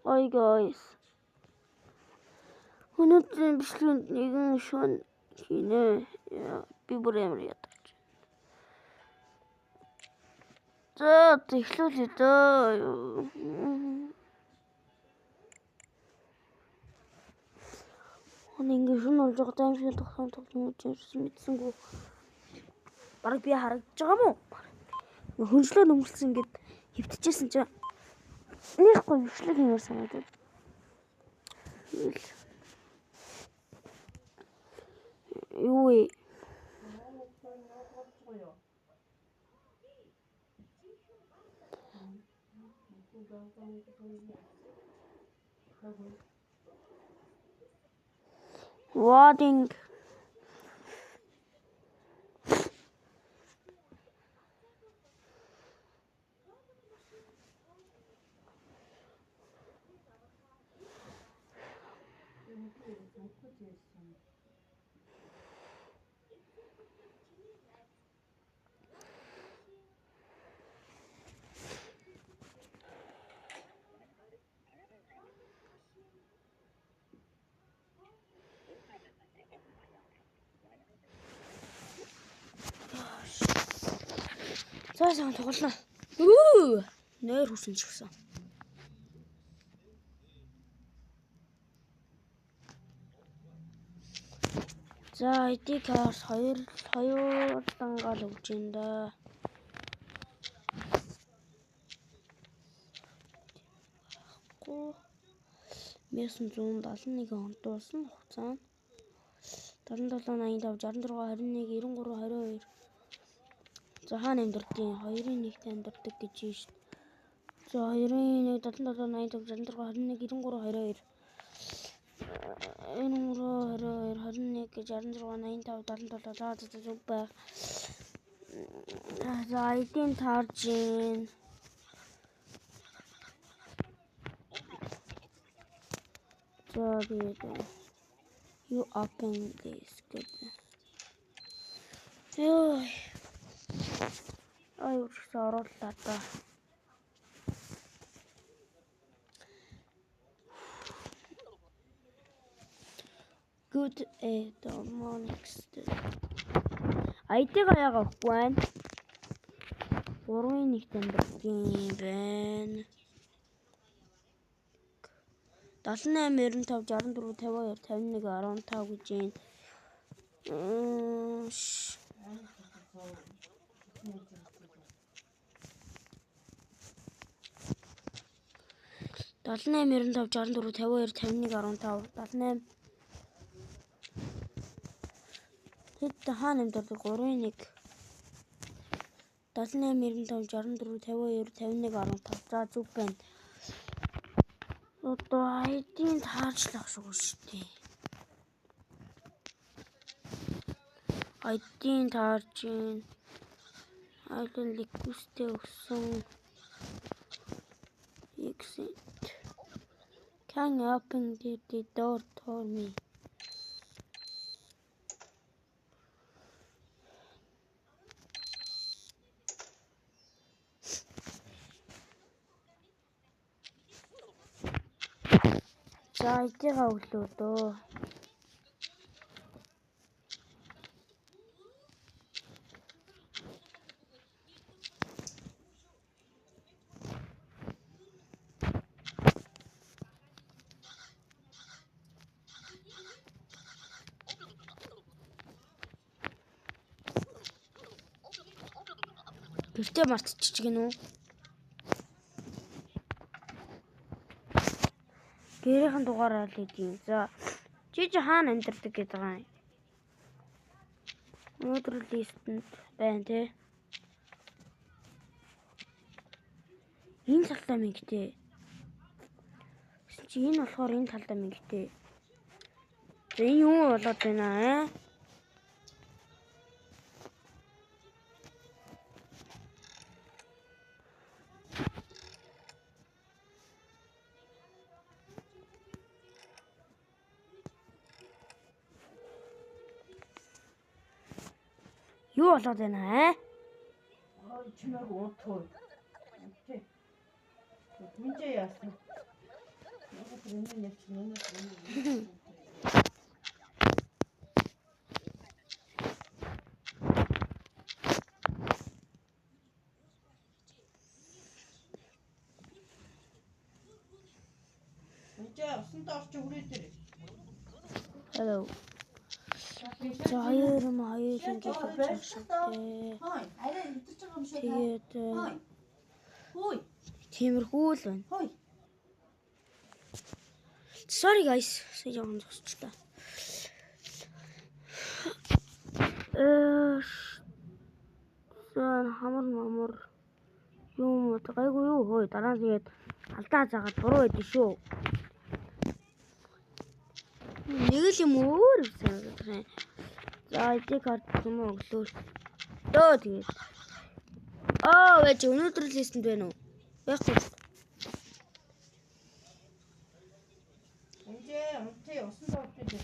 Ой guys. Өнөөдрийн бичлэгэнд нэгэн шон хийнэ. Би бүр амар ядарч. За эхлүүлээ дөө. Ингээ шон болж байгаа таймшиг тогтоом үзсэн мэдсэнгүү. Бараг би харагдаж байгаа мó? Хөншлөө нөмөлсөн ингээд хөвтчихсэн чинь нэхгүй бичлэг хиймээр санагдав. Юу вэ? Warning. Цаасан тоглоно. Нээр хүсэн ч гэсэн. За ID card 2 дангаал өгч ин да. Мессэн 171 онд болсон хугацаа нь 77 85 66 21 93 22. За хаана амьдэрдیں۔ 2-ын 1-т амьдэрдэг гэж байна шүү дээ. За 2-ын 1 77 85 66 21 93 22. 21 гэж 66 85 77 за зүг байх. За ID-ийн таарж гин. За тэгээд you open this гэдэг. Ёо. Ай үргэлж оруулаа та. Good morning. ID-га яагаад өгөхгүй байна? 3-ын 1-т амьдэрдэг юм байна. 78 95 64 52 51 15 гэж байна. 78 95 64 52 51 15 78 хэд хаана амьдардаг 3-ын 1 78 95 64 52 51 15 за зүг байна. Одоо ID-ийн таарчлах шүү дээ. ID-ийн таарж гин. ID-ийн request-тэй өгсөн. Exit. Can you open the door for me? За ID-га өглөө дөө. Гэртээ мартчих гинүү. Гэрийнхэн дугаараа л хэдийн. За чи хаана амьдардаг гэдэг байгаа юм. Өнөөдөр листэнд байна те. Энэ талдаа мингтэй. Чи энэ болохоор энэ талдаа мингтэй. За энэ юу болоод байна аа? Юу болоод байна аа? чимээг уутгүй. Минь яасан. Hello. За хоёр ингээд хийчихээ. Тэгээд тиймэрхүү л байна. Sorry guys. Сэжон зогсчлаа. Хамар юм гайгүй юу хөөе дараа нь тэгээд алдаа заагаад буруу байдсан шүү. Нэг л юм өөр санагдах. За ID карт юм өглөө. Дөө тэгээд. Вэж өнөөдөр л листэнд байна уу? Байхгүй. Унтээ усан тавтай.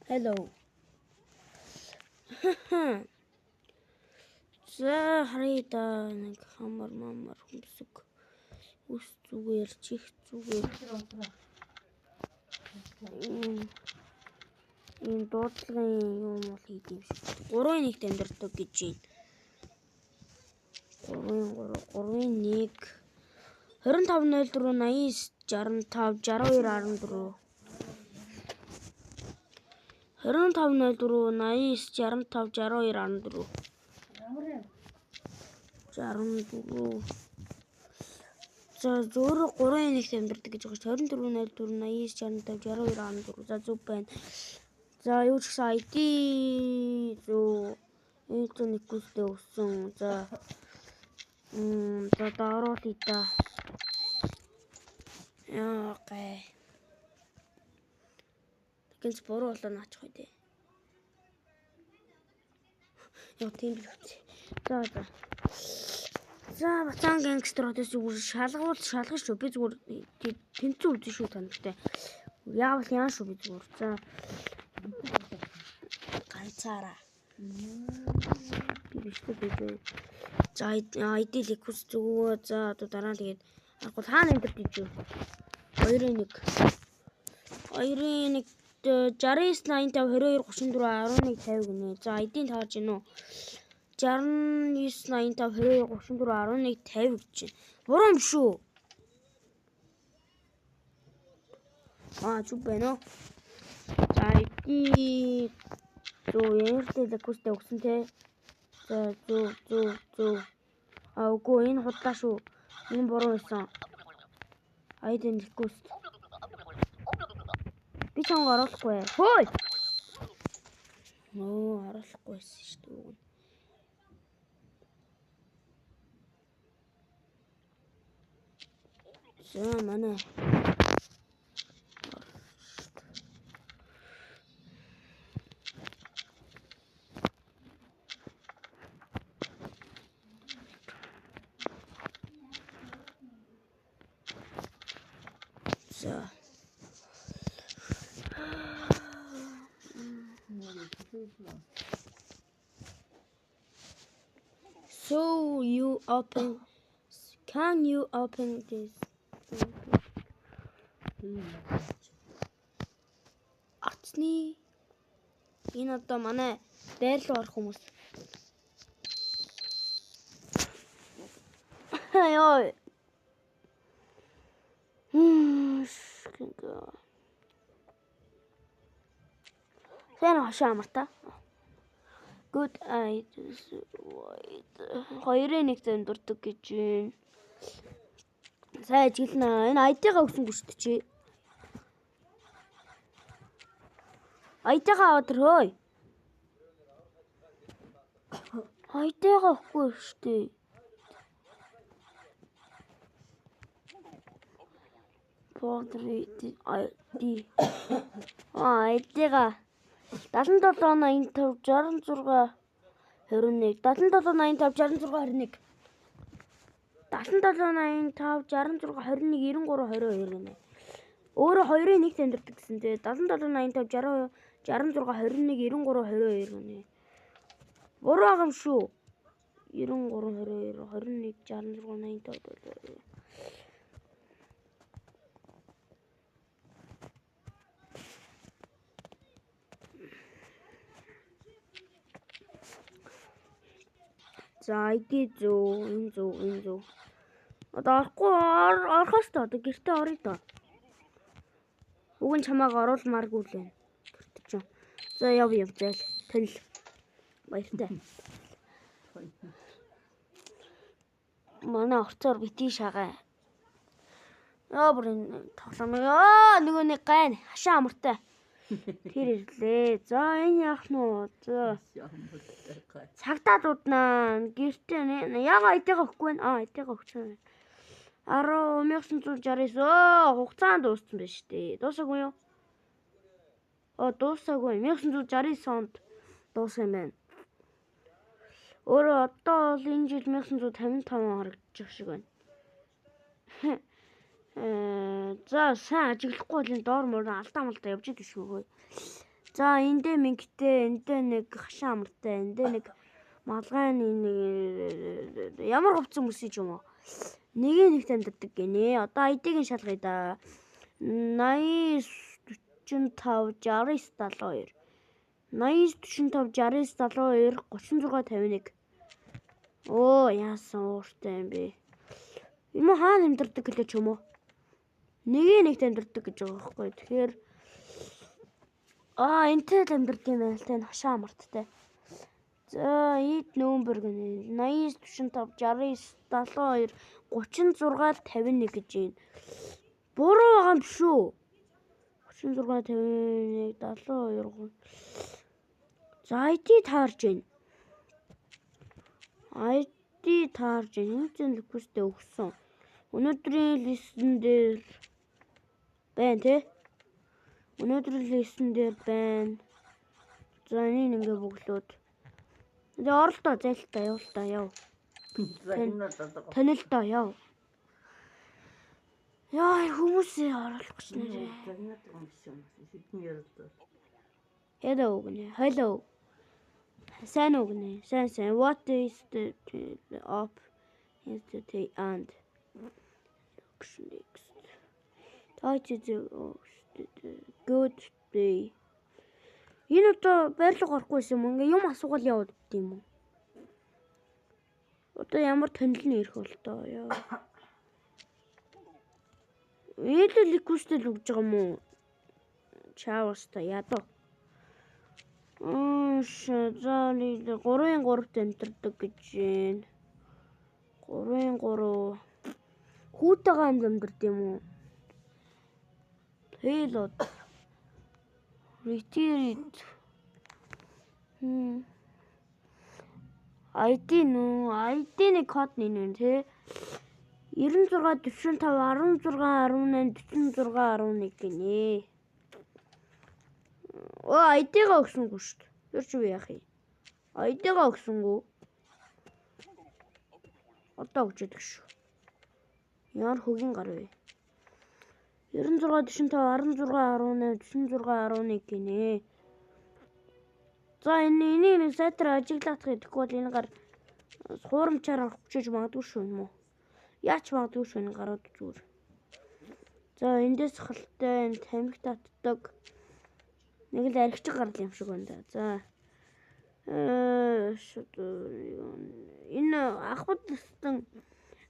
Hello. За харъя нэг хамар хүмсэг. Үс зүгээр чих зүгээр. Энэ дуудлагын юм бол хийдэм шүү. 3-1-т амьдардаг гэж байна. 3-1 25-04 89 65 62 14 25-04 89 65 62 14 За зөөр 3-1-т амьдардаг гэж байгаа шүү. 24-04 89 65 62 14 за зүг байна. За юу ч гэсэн ID зөө интернеттэй өссөн. За дааруулъя та. Окей. Тэгээс буруу болоо наачих үү дээ. Яа тийм л үгүй. За бацаан гангстеруудаас зүгээр шалгаж шүү. Би зүгээр тэнцүү үзэн шүү тантай. Яавал яан шүү би зүгээр. За ганцаараа. Би биштэй. За ID ликус зүгөө. За одоо дараа нь тэгээд агуул хаана амьдарч ижив. 2-1 69 85 22 34 11 50 гинэ. За ID-ийн таарч гинэ үү? 69 85 22 34 11 50 гэж байна. Буруу юм шүү. Зүг байна уу? За ID зөө ликустэй өгсөн те. За зөө. Үгүй энэ худлаа шүү. Энэ буруу байсан. ID ликус. Би чанга оруулахгүй. Хөөе. Оруулахгүй байсан шүү дээ. За манай. За. So can you open this? Атсны энэ одоо манай дайрлуу орох хүмүүс. Яа. Сэн хашаа марта. Good eye. 2-1 зөндөрдөг гэж байна. Сайн ажиглана. Энэ ID-гаа өгсөнгөө шүү дээ чи. ID-гаа аваад хөөе. ID-гаа өгөхгүй шүү дээ. ID. ID-гаа 77 85 66 21 77 85 66 21 7785 66 21 93 22 гинэ. Өөрөө 2-ын 1-т амьдардаг гэсэн тий. 7785 66 21 93 22 гинэ. Буруу байгаа юм шүү. 93 22 21 66 85. За ID зөв, энэ зөв. Одоо орохоос та одоо гэртээ орё доо. Уг нь чамааг оруулмааргүй л байна. Гэртээ ч юм. За яв зайл. Танил. Баяртай. Манай орцоор битгий шагаа. Бүр энэ тоглоом. Нөгөө нэг гайн хашаа амартай. Тэр ирлээ. За энэ яах нь вэ? За. Цагтаа дууднаа. Гэртээ ягаа айтэйгаа өгөхгүй байна. Айтэйгаа өгч байна. 1969 хугацаанд дууссан байна шүү дээ. Дуусаагүй юу? Дуусаагүй. 1969 онд дууссан юм байна. Өөрөө одоо бол энэ жил 1955 харагдчих шиг байна. За сайн ажиглахгүй бол энэ доор мөр алдаа малдаа явж идэв шүү. За эндээ мингтэй, эндээ нэг хашаа амартай, эндээ нэг малгайн нэг ямар хувцсан мөсөж юм уу? Нэг амьддаг гинэ. Одоо ID-г шалгая да. 80 45 69 72. 80 45 69 72 36 51. Яасан ууртай юм бэ? Юм хаана амьддаг гэлээч юм уу? Нэгт амьддаг гэж байгаа байхгүй. Тэгэхээр энтэй л амьддаг юм байна л тань хашаа амарттай. За ид нөмбөр гэнэ 80 45 69 72 36 51 гэж байна. Буруу байгаа юм шүү. 36 51 72. За ID таарж байна. ID таарж байна. Хэмжээ реквестээ өгсөн. Өнөөдрийн листен дээр байна тий. Өнөөдрийн листен дээр байна. За энэ ингээ бүглөөд. Тэгээ оролдоо зайлтаа явуултаа яв. Танилтаа яв. Яа хүмүүсээ оруулах гэж нэрээ. Hello гэнэ. Hello. Сайн уу гэнэ. Сайн. What is the up is the and next. Touch the good day. Энэ одоо байрлал гарахгүйсэн юм. Ингээ юм асуугаал яваад юм уу? Одоо ямар тонилны ирэх бол тоо яа. Ээлэл реквестэл өгж байгаа юм уу? Чаавста ядуу. Шазали 3-3-т амьддаг гэж байна. 3-3 хүүтэйгээ амьддаг юм уу? Хэлод. Retreat. ID ID-ний код нэ тий. 96 45 16 18 46 11 гинэ. ID-гаа өгсөнгөө шүү дээ. Тэр чи юу яах юм? ID-гаа өгсөнгөө. Одоо өгч яадаг шүү. Ямар хөгийн гар вэ? 96 45 16 18 46 11 гинэ. За энийг сайтар ажиглах гэхгүй бол энэ гар хуурамчаар авчиж магадгүй шүү юм уу? Яач магадгүй шүү энэ гарууд зүгээр. За эндээс халтай тамхи татдаг. Нэг л архич гарал юм шиг байна. За. Энэ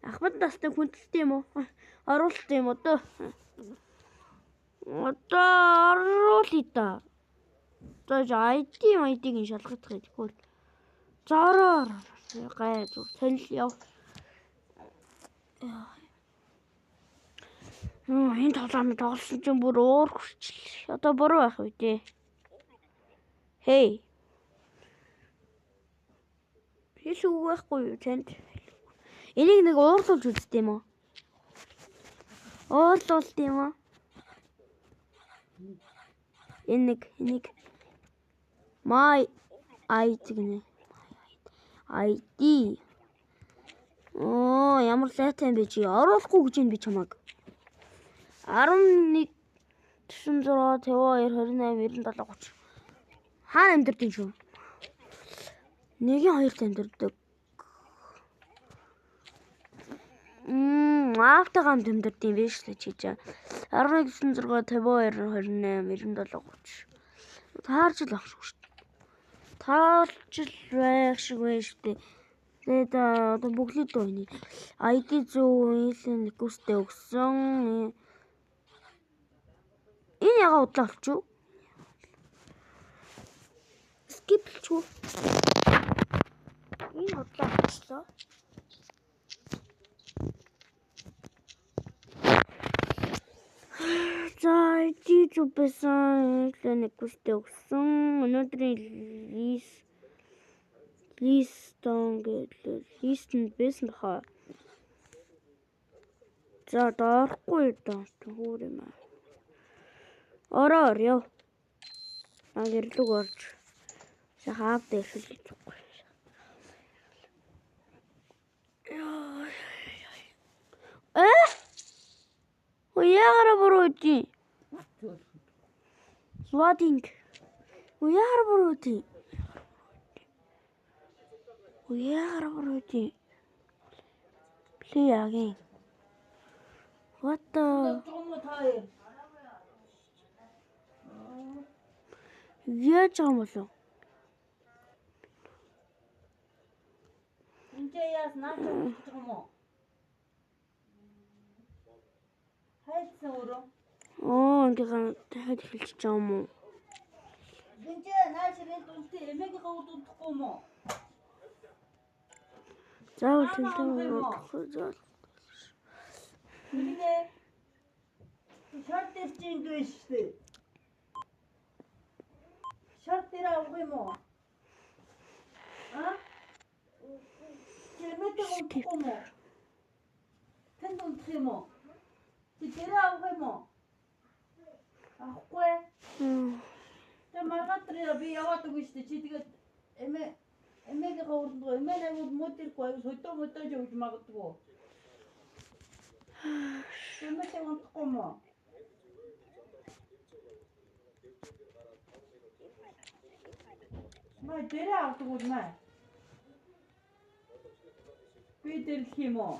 ахмад настай хүндэлтэй юм уу? Оруулалт юм одоо. Одоо оруулъя да. За ID-г шалгах гэхгүй. Зороор гай зүр танил яв. Энэ тоглоом тоглосон чинь бүр уур хүрчлээ. Одоо буруу байх үү дээ. Хей. Хэлэх үг байхгүй юу танд? Энийг нэг уурлуулж үзтээ юм уу? Уурлуулт юм уу? Энийг my ID гэнэ. ID. Ямар сайтай юм бэ чи? Оруулахгүй гэж би чамайг. 11 46 52 28 97 30. Хаана амьдэрдэг шүү? Нэгийн хоёрт амьдэрдэг. Аавтай гамд амьдэрдэг юм биш л чи чаа. 11 46 52 28 97 30. Таарч л ах шүү. Таарч л байх шиг байна шүү дээ. Тэгээд одоо бүглээд байна. ID зөв ийсэн реквесттэй өгсөн. Энэ яга удлаа болчих. Skip болчих. Энэ удлаа болчихлоо. За ID зөв байсан. Ийсэн реквесттэй өгсөн. Өнөөдрийн листон гэдэг лист нь байсан баха. За доорохгүй доо хөөр юм аа. Ороо. Гэрлэг орж. Хаад дэвшил хийхгүй. Уяараа бурууди. Loading. Уяараа бурууди. Play again. What the? Яаж юм болов? Энд яас наач гэж юм уу? Хайцсан өөрөө. Ингээд хэлчих юм уу? Энд наач рент үнтэй эмээгийн хавд унтахгүй юм уу? Заавал тэнтэй заавал. Үнэ. Шорт дэвчин гээш шүү. Шорт дээр авах юм уу? Эмээтэй унтахгүй юм уу? Тэнд унтах юм уу? Тэр авах юм уу? Авахгүй. Тэ маргатраа би яваад өгнө шүү. Чи тэгээд эмээгийн хавранд эмээ навууд мөдөргүй хөдөө жиж магадгүй. Эмээтэй унтахгүй юм уу? Май дээр авдаг уу май? Би дэрх юм уу?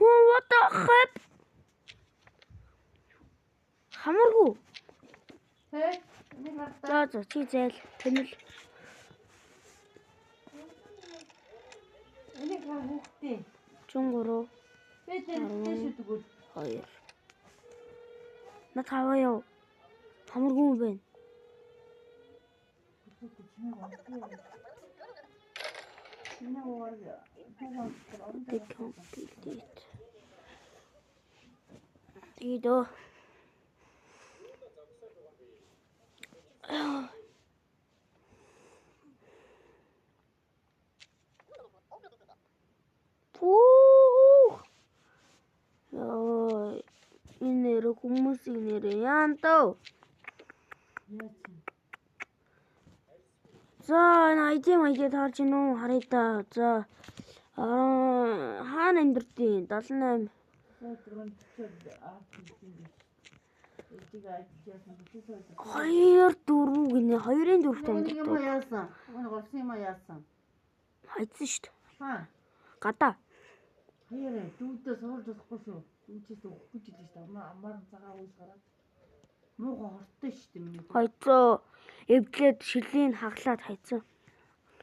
What the heck? Хамаргүй. За чи зээл тэнэл. Энийг хүүхдээ. 3 Би дэрхтэй шүү дээ. 2. На таваа яв. Хамаргүй юм байна. Идо. Энэ хүмүүсийн нэрээ яан тав. За ID таарч гин үү харъя та. За хаана амьдэрдیں۔ 78. Хоёр дөрөв гинэ. 2-ын 4-т амьдэрдэг. Юм яасан? Голсон юм яасан? Хайцсан шүү дээ. Хаа? Гадаа. Хоёроо дүүдээ суулж болохгүй шүү. Дүүчээс өгөхгүй ч гэдэг шүү дээ. Амар цагаан уус гараад. Мууга хорттой шүү дээ миний. Хайцаа. Эвдлээд шилийн хаглаад хайцсан.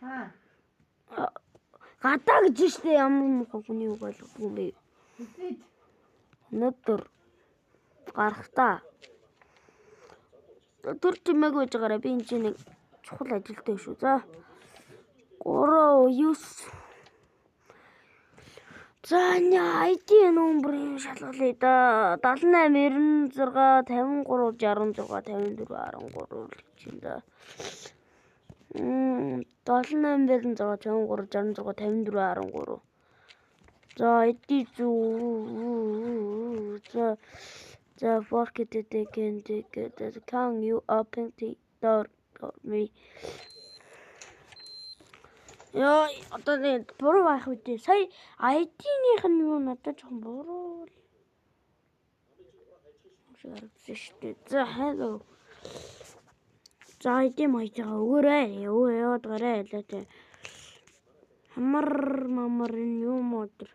Хаа? Гадаа гэж шүү дээ. Ямар муухай хүний үг ойлгохгүй юм бэ? Эцэд. Өнөөдөр гарахтаа. Тэр чимээг байж байгаараа би энэ чинь нэг чухал ажилтай шүү. За. 3 9. За энэ ID номерын шалгалъя да. 78 96 53 66 54 13 чинь да. 78 96 53 66 54 13. За ID зүү. За За forget it again. Can you open the door for me? Яа, одоо нэг буруу байх үедээ сая ID-ийнх нь юу надад жоохон буруу харагдсан шүү дээ. За hello. За ID маягаа өгөөрэй. Яваад гараа ялаа тэ. Хамар мамар энэ юу модер.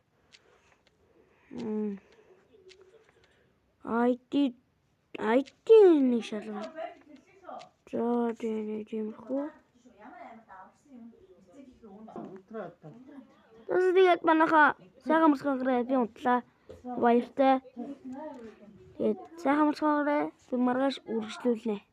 ID нэг шалгав. За тийм хөө. Тэгээд манайха сайхан мөрсгөнгөрөө би унтлаа. Баяртай. Тэгээд сайхан мөрсгөнгөрөө би маргааш үргэлжлүүлнэ.